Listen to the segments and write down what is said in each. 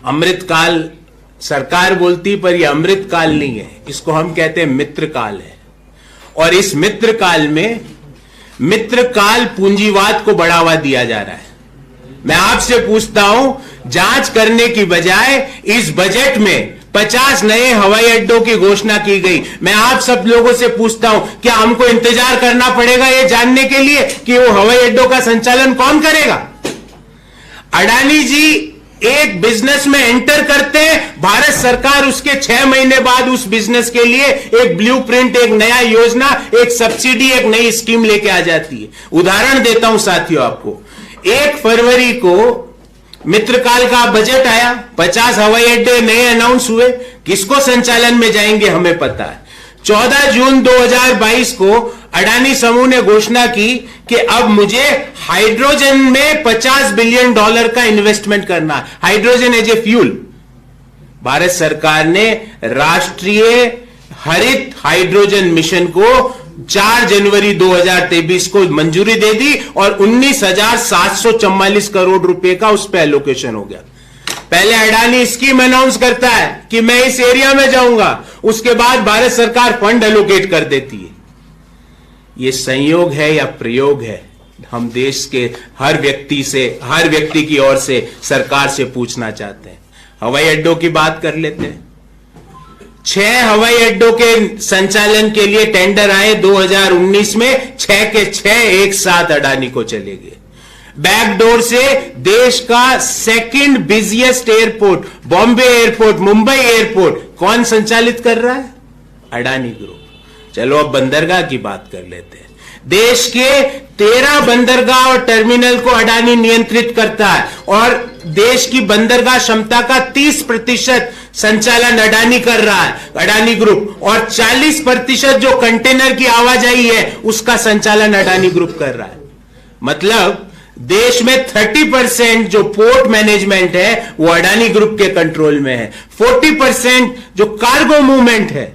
अमृतकाल सरकार बोलती, पर यह अमृतकाल नहीं है, इसको हम कहते हैं मित्रकाल है। और इस मित्रकाल में मित्रकाल पूंजीवाद को बढ़ावा दिया जा रहा है। मैं आपसे पूछता हूं, जांच करने की बजाय इस बजट में 50 नए हवाई अड्डों की घोषणा की गई। मैं आप सब लोगों से पूछता हूं, क्या हमको इंतजार करना पड़ेगा यह जानने के लिए कि वो हवाई अड्डों का संचालन कौन करेगा? अडानी जी एक बिजनेस में एंटर करते हैं, भारत सरकार उसके 6 महीने बाद उस बिजनेस के लिए एक ब्लूप्रिंट, एक नया योजना, एक सब्सिडी, एक नई स्कीम लेके आ जाती है। उदाहरण देता हूं साथियों आपको, 1 फरवरी को मित्रकाल का बजट आया, 50 हवाई अड्डे नए अनाउंस हुए, किसको संचालन में जाएंगे हमें पता है। 14 जून 2022 को अडानी समूह ने घोषणा की कि अब मुझे हाइड्रोजन में $50 बिलियन का इन्वेस्टमेंट करना है, hydrogen as a fuel. Bharat सरकार ने राष्ट्रीय हरित हाइड्रोजन मिशन को 4 जनवरी 2023 को मंजूरी दे दी और 19,744 करोड़ रुपए का उस पर एलोकेशन हो गया। पहले अडानी स्कीम अनाउंस करता है कि मैं इस एरिया में जाऊंगा, उसके बाद भारत सरकार फंड एलोकेट कर देती है। यह संयोग है या प्रयोग है? हम देश के हर व्यक्ति की ओर से सरकार से पूछना चाहते हैं। हवाई अड्डों की बात कर लेते हैं। 6 हवाई अड्डों के संचालन के लिए टेंडर आए 2019 में, 6 के 6 एक साथ अडानी को चले गए। बैकडोर से देश का second busiest airport, Bombay airport, Mumbai airport कौन संचालित कर रहा है? अडानी ग्रुप। चलो अब बंदरगाह की बात कर लेते हैं। देश के 13 बंदरगाह और टर्मिनल को अडानी नियंत्रित करता है और देश की बंदरगाह क्षमता का 30% संचालन अडानी कर रहा है, अडानी ग्रुप, और 40% जो कंटेनर की आवाजाही है उसका संचालन अडानी ग्रुप कर रहा है। मतलब देश में 30% जो पोर्ट मैनेजमेंट है वो अडानी ग्रुप के कंट्रोल में है। 40% जो कार्गो मूवमेंट है,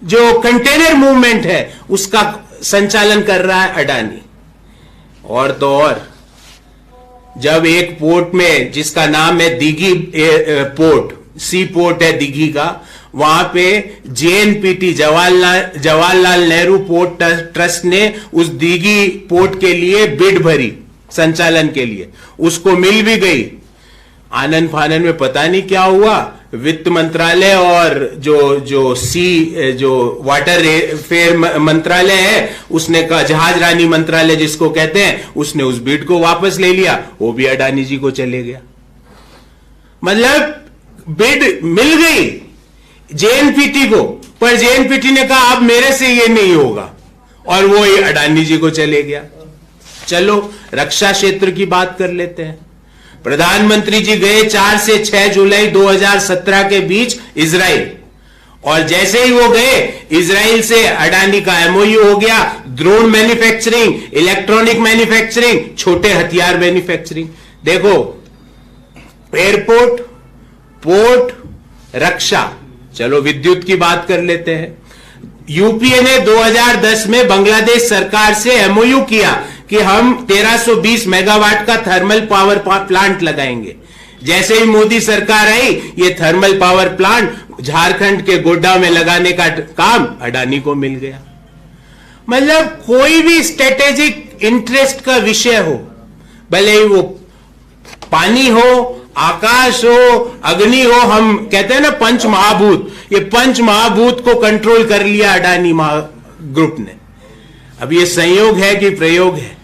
जो कंटेनर मूवमेंट है, उसका संचालन कर रहा है अडानी। और तो और, जब एक पोर्ट में जिसका नाम है दीघी पोर्ट, सी पोर्ट है दीघी का, वहां पे JNPT Jawaharlal Nehru port trust ने उस दीघी पोर्ट के लिए बिड भरी संचालन के लिए, उसको मिल भी गई। आनंद फानन में पता नहीं क्या हुआ, वित्त मंत्रालय और जो वाटर फेयर मंत्रालय है, उसने कहा, जहाज रानी मंत्रालय जिसको कहते हैं, उसने उस बिड को वापस ले लिया, वो भी अडानी जी को चले गया। मतलब बिड मिल गई JNPT को, पर JNPT ने कहा अब मेरे से ये नहीं होगा, और वो ही अडानी जी को चले गया। चलो रक्षा क्षेत्र की बात कर लेते हैं। प्रधानमंत्री जी गए 4 से 6 जुलाई 2017 के बीच इजराइल, और जैसे ही वो गए, इजराइल से अडानी का MOU हो गया, ड्रोन मैन्युफैक्चरिंग, इलेक्ट्रॉनिक मैन्युफैक्चरिंग, छोटे हथियार मैन्युफैक्चरिंग। देखो, एयरपोर्ट, पोर्ट, रक्षा। चलो विद्युत की बात कर लेते हैं। यूपीए ने 2010 में बांग्लादेश सरकार से MOU किया कि हम 1320 मेगावाट का थर्मल पावर प्लांट लगाएंगे। जैसे ही मोदी सरकार आई, ये थर्मल पावर प्लांट झारखंड के गोड्डा में लगाने का काम अडानी को मिल गया। मतलब कोई भी स्ट्रेटेजिक इंटरेस्ट का विषय हो, भले ही वो पानी हो, आकाश हो, अग्नि हो, हम कहते हैं ना पंच महाभूत, ये पंच महाभूत को कंट्रोल कर लिया अडानी ग्रुप ने। अब ये संयोग है कि प्रयोग है?